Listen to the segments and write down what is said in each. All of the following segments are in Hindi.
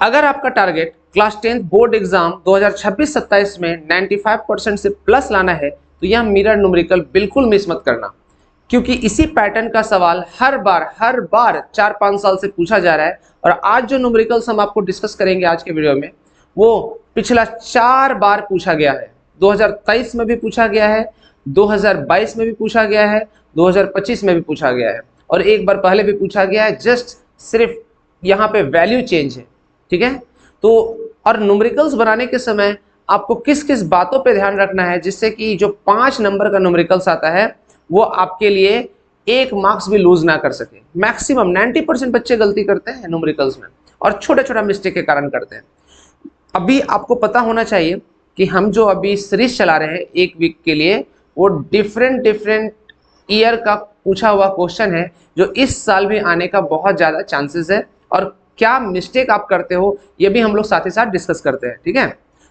अगर आपका टारगेट क्लास 10 बोर्ड एग्जाम 2026-27 में 95% से प्लस लाना है तो यह मिरर न्यूमेरिकल बिल्कुल मिस मत करना, क्योंकि इसी पैटर्न का सवाल हर बार 4-5 साल से पूछा जा रहा है। और आज जो न्यूमेरिकल्स हम आपको डिस्कस करेंगे आज के वीडियो में, वो पिछला 4 बार पूछा गया है। 2023 में भी पूछा गया है, 2022 में भी पूछा गया है, 2025 में भी पूछा गया है, और एक बार पहले भी पूछा गया है। जस्ट सिर्फ यहाँ पे वैल्यू चेंज है, ठीक है। तो और न्यूमेरिकल्स बनाने के समय आपको किस किस बातों पे ध्यान रखना है, जिससे कि जो 5 नंबर का न्यूमेरिकल्स आता है वो आपके लिए 1 मार्क्स भी लूज ना कर सके। मैक्सिमम 90% बच्चे गलती करते हैं न्यूमेरिकल्स में, और छोटा छोटा मिस्टेक के कारण करते हैं। अभी आपको पता होना चाहिए कि हम जो अभी सीरीज चला रहे हैं 1 वीक के लिए, वो डिफरेंट ईयर का पूछा हुआ क्वेश्चन है, जो इस साल भी आने का बहुत ज़्यादा चांसेस है। और क्या मिस्टेक आप करते हो ये भी हम लोग साथ ही साथ डिस्कस करते हैं, ठीक है।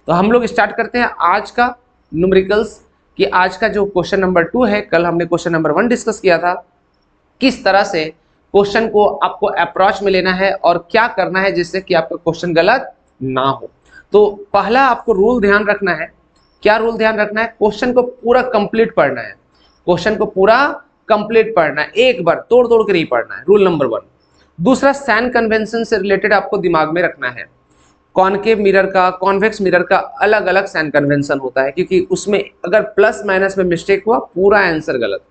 तो हम लोग स्टार्ट करते हैं आज का न्यूमेरिकल्स कि आज का जो क्वेश्चन नंबर 2 है, कल हमने क्वेश्चन नंबर 1 डिस्कस किया था। किस तरह से क्वेश्चन को आपको अप्रोच में लेना है और क्या करना है जिससे कि आपका क्वेश्चन गलत ना हो। तो पहला आपको रूल ध्यान रखना है। क्या रूल ध्यान रखना है? क्वेश्चन को पूरा कंप्लीट पढ़ना है। क्वेश्चन को पूरा कंप्लीट पढ़ना है, एक बार तोड़ तोड़ के नहीं पढ़ना है, रूल नंबर 1। दूसरा, सैन कन्वेंशन से रिलेटेड आपको दिमाग में रखना है। कॉनकेव मिरर का, कॉन्वेक्स मिरर का अलग अलग सैन कन्वेंशन होता है, क्योंकि उसमें अगर प्लस माइनस में मिस्टेक हुआ पूरा आंसर गलत।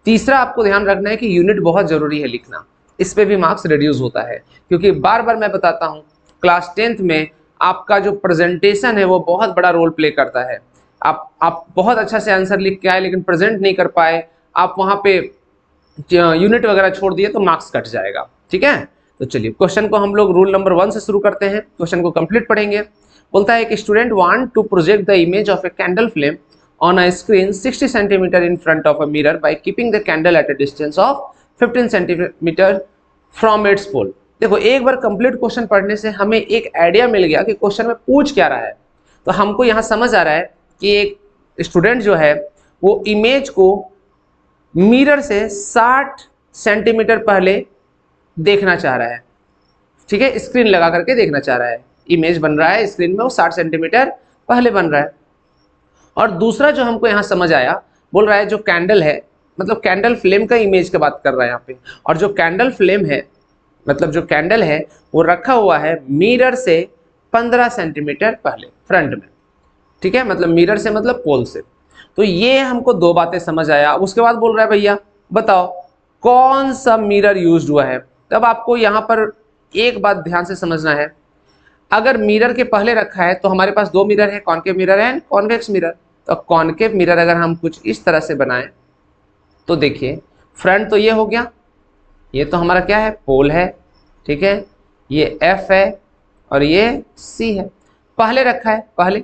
तीसरा आपको ध्यान रखना है कि यूनिट बहुत जरूरी है लिखना, इस पे भी मार्क्स रिड्यूस होता है, क्योंकि बार बार मैं बताता हूँ क्लास 10th में आपका जो प्रेजेंटेशन है वो बहुत बड़ा रोल प्ले करता है। आप बहुत अच्छा से आंसर लिख के आए लेकिन प्रेजेंट नहीं कर पाए, आप वहाँ पे यूनिट वगैरह छोड़ दिए तो मार्क्स कट जाएगा, ठीक है। तो चलिए क्वेश्चन को हम लोग रूल नंबर 1 से शुरू करते हैं, क्वेश्चन को कंप्लीट पढ़ेंगे। बोलता है कि student want to project the image of a candle flame on a screen 60 cm in front of a mirror by keeping the candle at a distance of 15 cm from its pole। देखो, एक बार कंप्लीट क्वेश्चन पढ़ने से हमें एक आइडिया मिल गया कि क्वेश्चन में पूछ क्या रहा है। तो हमको यहाँ समझ आ रहा है कि एक स्टूडेंट जो है वो इमेज को मिरर से 60 सेंटीमीटर पहले देखना चाह रहा है, ठीक है। स्क्रीन लगा करके देखना चाह रहा है, इमेज बन रहा है स्क्रीन में, वो 60 सेंटीमीटर पहले बन रहा है। और दूसरा जो हमको यहाँ समझ आया, बोल रहा है जो कैंडल है, मतलब कैंडल फ्लेम का इमेज की बात कर रहा है यहाँ पे, और जो कैंडल फ्लेम है मतलब जो कैंडल है वो रखा हुआ है मिरर से 15 सेंटीमीटर पहले फ्रंट में, ठीक है। मतलब मिरर से मतलब पोल से। तो ये हमको 2 बातें समझ आया। उसके बाद बोल रहा है भैया बताओ कौन सा मिरर यूज हुआ है। तब आपको यहाँ पर एक बात ध्यान से समझना है, अगर मिरर के पहले रखा है तो हमारे पास 2 मिरर है, कॉनकेव मिरर है, कॉन्वेक्स मिरर। तो कॉनकेव मिरर अगर हम कुछ इस तरह से बनाएं तो देखिए, फ्रंट तो ये हो गया, ये तो हमारा क्या है, पोल है, ठीक है। ये F है और ये C है, पहले रखा है पहले,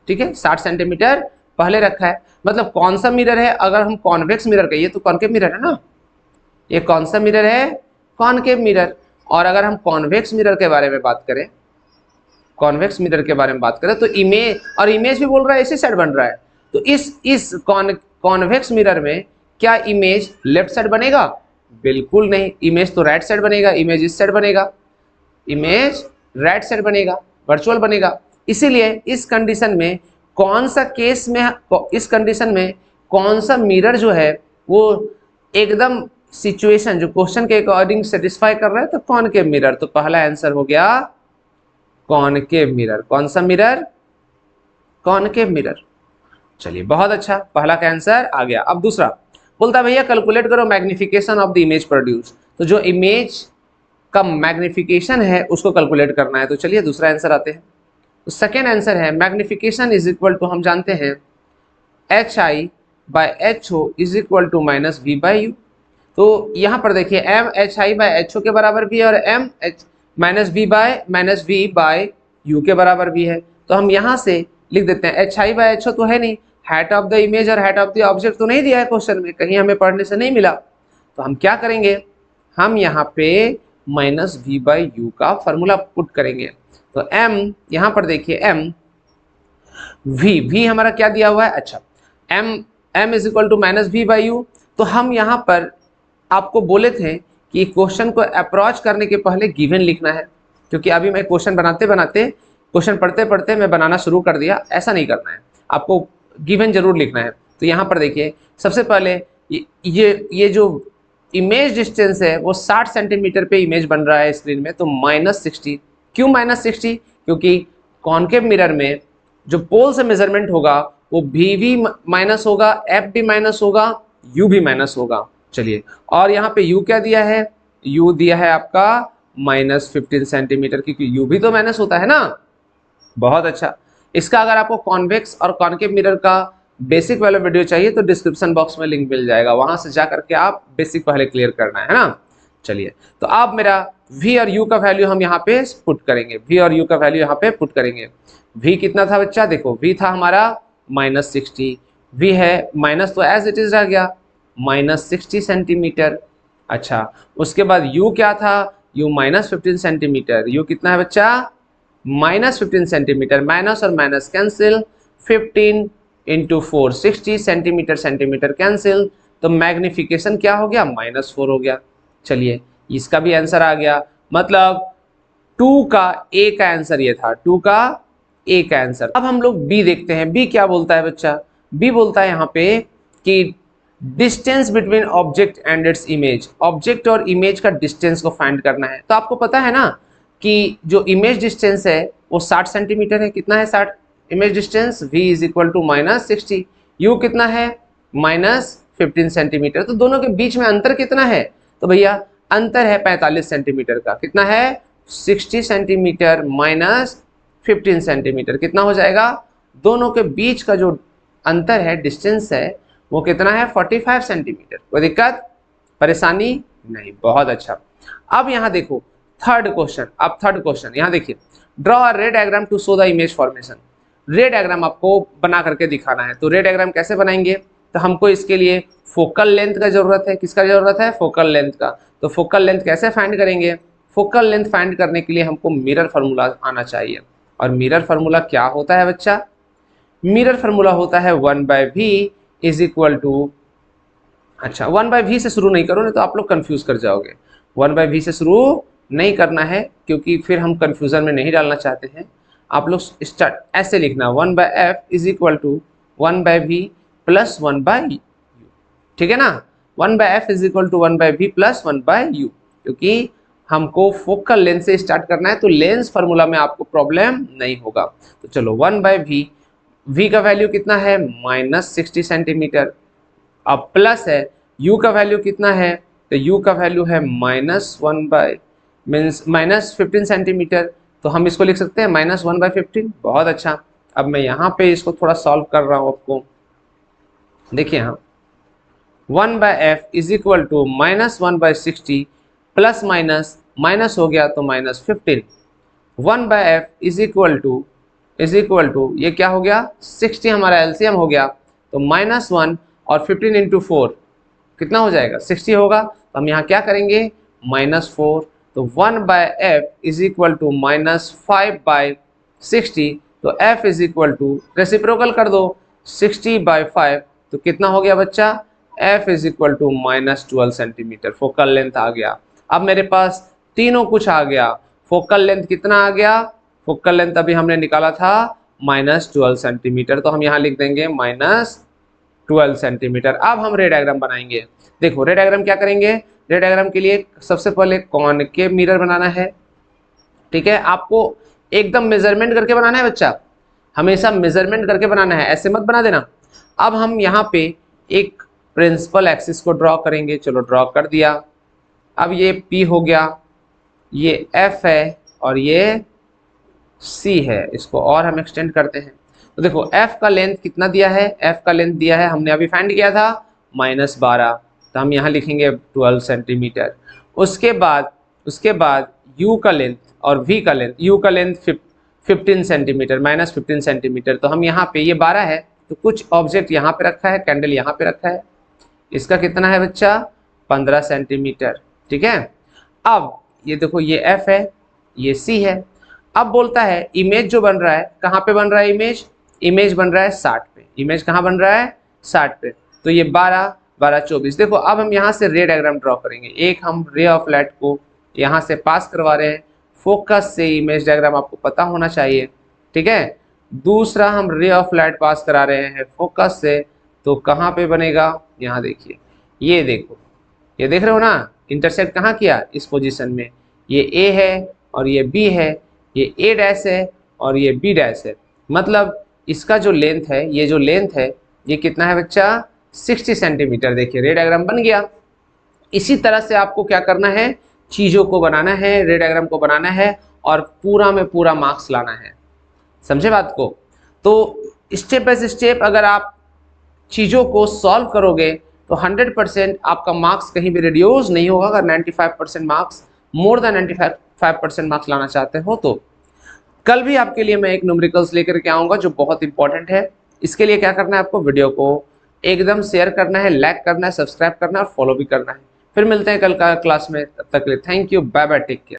ठीक है, 60 सेंटीमीटर पहले रखा है। मतलब कौन सा मिरर है, अगर हम कॉन्वेक्स मिरर का, ये तो कॉनकेव मिरर है ना, ये कौन सा मिरर है, कॉनकेव मिरर। और अगर हम कॉन्वेक्स मिरर के बारे में बात करें, कॉन्वेक्स मिरर के बारे में बात करें तो इमेज, और इमेज भी बोल रहा है इसी साइड बन रहा है, तो इस कॉन्वेक्स मिरर में क्या इमेज लेफ्ट साइड बनेगा? बिल्कुल नहीं, इमेज तो राइट साइड बनेगा, इमेज इस साइड बनेगा, इमेज राइट साइड बनेगा, वर्चुअल बनेगा। इसीलिए इस कंडीशन में कौन सा केस में, इस कंडीशन में कौन सा मिरर जो है वो एकदम सिचुएशन जो क्वेश्चन के अकॉर्डिंग सेटिस्फाई कर रहा है, तो कॉनकेव मिरर। तो पहला आंसर हो गया कॉनकेव मिरर। कौन सा मिरर? Concave mirror. चलिए बहुत अच्छा, पहला का आंसर आ गया। अब दूसरा बोलता है भैया कैलकुलेट करो magnification of the image produce. तो जो इमेज का मैग्निफिकेशन है उसको कैलकुलेट करना है। तो चलिए दूसरा आंसर आते हैं। तो सेकेंड आंसर है मैग्निफिकेशन इज इक्वल टू, हम जानते हैं HI/HO is equal to -V/U। तो यहाँ पर देखिए MHI/HO के बराबर भी है और -V/U के बराबर भी है। तो हम यहाँ से लिख देते हैं HI/HO तो है नहीं, हाइट ऑफ द इमेज और हाइट ऑफ द ऑब्जेक्ट तो नहीं दिया है क्वेश्चन में, कहीं हमें पढ़ने से नहीं मिला। तो हम क्या करेंगे, हम यहाँ पे -V/U का फॉर्मूला पुट करेंगे। तो M यहाँ पर देखिए V हमारा क्या दिया हुआ है, अच्छा M is equal to -V/U। तो हम यहाँ पर आपको बोले थे कि क्वेश्चन को अप्रोच करने के पहले गिवन लिखना है, क्योंकि अभी मैं क्वेश्चन बनाते बनाते, क्वेश्चन पढ़ते पढ़ते मैं बनाना शुरू कर दिया, ऐसा नहीं करना है, आपको गिवन जरूर लिखना है। तो यहाँ पर देखिए सबसे पहले ये जो इमेज डिस्टेंस है वो 60 सेंटीमीटर पे इमेज बन रहा है स्क्रीन में, तो -60। क्यों -60? क्योंकि कॉन्केव मिरर में जो पोल से मेजरमेंट होगा वो भी माइनस होगा, एफ भी माइनस होगा, यू भी माइनस होगा। चलिए, और यहाँ पे यू क्या दिया है? यू दिया है आपका -15 सेंटीमीटर, क्योंकि यू भी तो माइनस होता है ना। बहुत अच्छा। इसका अगर आपको कॉन्वेक्स और कॉन्केव मिरर का बेसिक वाला वीडियो चाहिए तो डिस्क्रिप्शन बॉक्स में लिंक मिल जाएगा, वहां से जा करके आप बेसिक पहले क्लियर करना है ना। चलिए, तो अब मेरा v और u का वैल्यू हम यहाँ पे पुट करेंगे, v और u का वैल्यू यहाँ पे पुट करेंगे। v कितना था बच्चा? देखो v था हमारा -60, v है माइनस तो एज इट इज रह गया -60 सेंटीमीटर। अच्छा, उसके बाद u क्या था? u -15 centimetre. u कितना है बच्चा? -15 सेंटीमीटर। माइनस और minus cancel, 15 into 4 60 centimetre, centimetre cancel, तो मैग्निफिकेशन क्या हो गया? -4 हो गया। चलिए, इसका भी आंसर आ गया, मतलब 2 का ए का आंसर ये था, 2 का ए का आंसर। अब हम लोग बी देखते हैं, बी क्या बोलता है बच्चा? बी बोलता है यहाँ पे कि distance between object and its image, object और इमेज का डिस्टेंस को फाइंड करना है। तो आपको पता है ना कि जो इमेज डिस्टेंस है वो 60 सेंटीमीटर है। कितना है 60 image distance? v is equal to -60। u कितना है? -15 सेंटीमीटर। तो दोनों के बीच में अंतर कितना है? तो भैया अंतर है 45 सेंटीमीटर का। कितना है? 60 सेंटीमीटर -15 सेंटीमीटर। कितना हो जाएगा? दोनों के बीच का जो अंतर है, डिस्टेंस है, वो कितना है? 45 सेंटीमीटर। कोई दिक्कत परेशानी नहीं? बहुत अच्छा। अब यहाँ देखो थर्ड क्वेश्चन। अब थर्ड क्वेश्चन यहाँ देखिए, draw a ray diagram to show the image formation. Ray diagram आपको बना करके दिखाना है। तो रे डायग्राम कैसे बनाएंगे? तो हमको इसके लिए फोकल लेंथ का जरूरत है। किसका जरूरत है? फोकल लेंथ का। तो फोकल लेंथ कैसे फाइंड करेंगे? फोकल लेंथ फाइंड करने के लिए हमको मिरर फार्मूला आना चाहिए। और मिरर फार्मूला क्या होता है बच्चा? मिरर फार्मूला होता है 1/v इज इक्वल टू, अच्छा 1/v से शुरू नहीं करो, नहीं तो आप लोग कंफ्यूज कर जाओगे। 1/v से शुरू नहीं करना है, क्योंकि फिर हम कंफ्यूजन में नहीं डालना चाहते हैं। आप लोग स्टार्ट ऐसे लिखना, 1/f is equal to 1/v plus 1/u। ठीक है ना? 1/f is equal to 1/v plus 1/u, क्योंकि हमको फोकल लेंथ से स्टार्ट करना है, तो लेंस फार्मूला में आपको प्रॉब्लम नहीं होगा। तो चलो 1/v, v का वैल्यू कितना है? -60 सेंटीमीटर। अब प्लस है, u का वैल्यू कितना है? तो u का वैल्यू है -15 सेंटीमीटर। तो हम इसको लिख सकते हैं -1/15। बहुत अच्छा। अब मैं यहाँ पे इसको थोड़ा सॉल्व कर रहा हूँ आपको। देखिए यहाँ 1/f is equal to -1/60 plus minus minus हो गया तो -15। 1/f इज इक्वल टू ये क्या हो गया? 60 हमारा एलसीएम हो गया, तो -1 और 15 इंटू 4 कितना हो जाएगा? 60 होगा। तो हम यहाँ क्या करेंगे? -4। तो 1/f इज इक्वल टू -5/60। तो f is equal to, reciprocal कर दो, 60/5। तो कितना हो गया बच्चा? f is equal to -12 centimetre. Focal length आ गया। अब मेरे पास तीनों कुछ आ गया। फोकल लेंथ कितना आ गया? फोकल लेंथ अभी हमने निकाला था -12 सेंटीमीटर, तो हम यहाँ लिख देंगे -12 सेंटीमीटर। अब हम रे डायग्राम बनाएंगे। देखो रे डायग्राम क्या करेंगे? रे डायग्राम के लिए सबसे पहले कॉनकेव मिरर बनाना है। ठीक है, आपको एकदम मेजरमेंट करके बनाना है बच्चा, हमेशा मेजरमेंट करके बनाना है, ऐसे मत बना देना। अब हम यहाँ पे एक प्रिंसिपल एक्सिस को ड्रॉ करेंगे। चलो ड्रॉ कर दिया। अब ये P हो गया, ये F है और ये C है। इसको और हम एक्सटेंड करते हैं। तो देखो F का लेंथ कितना दिया है? F का लेंथ दिया है, हमने अभी फाइंड किया था -12, तो हम यहाँ लिखेंगे 12 सेंटीमीटर। उसके बाद U का लेंथ और V का लेंथ, U का लेंथ 15 सेंटीमीटर, -15 सेंटीमीटर। तो हम यहाँ पे ये 12 है, तो कुछ ऑब्जेक्ट यहाँ पे रखा है, कैंडल यहाँ पे रखा है, इसका कितना है बच्चा? 15 सेंटीमीटर। ठीक है, अब ये देखो ये F है, ये C है। अब बोलता है इमेज जो बन रहा है, कहाँ पे बन रहा है इमेज? इमेज बन रहा है 60 पे। इमेज कहाँ बन रहा है? 60 पे। तो ये 12, 12, 24। देखो अब हम यहाँ से रे डायग्राम ड्रॉ करेंगे। एक हम रे ऑफ लाइट को यहाँ से पास करवा रहे हैं फोकस से इमेज डायग्राम आपको पता होना चाहिए, ठीक है। दूसरा हम रे ऑफ लाइट पास करा रहे हैं फोकस से, तो कहाँ पे बनेगा, यहाँ देखिए, ये देखो, ये देख रहे हो ना, इंटरसेक्ट कहाँ किया, इस पोजीशन में। ये ए है और ये बी है, ये ए डैश है और ये बी डैश है, मतलब इसका जो लेंथ है, ये जो लेंथ है ये कितना है बच्चा, 60 सेंटीमीटर। देखिए रे डायग्राम बन गया। इसी तरह से आपको क्या करना है, चीज़ों को बनाना है, रे डायग्राम को बनाना है और पूरा में पूरा मार्क्स लाना है, समझे बात को। तो स्टेप बाय स्टेप अगर आप चीज़ों को सॉल्व करोगे तो 100% आपका मार्क्स कहीं भी रिड्यूस नहीं होगा। अगर 95% मार्क्स, मोर देन 95% मार्क्स लाना चाहते हो तो कल भी आपके लिए मैं एक न्यूमेरिकल्स लेकर के आऊँगा जो बहुत इंपॉर्टेंट है। इसके लिए क्या करना है, आपको वीडियो को एकदम शेयर करना है, लाइक करना है, सब्सक्राइब करना है और फॉलो भी करना है। फिर मिलते हैं कल का क्लास में, तब तक के लिए thank you, bye bye, take care.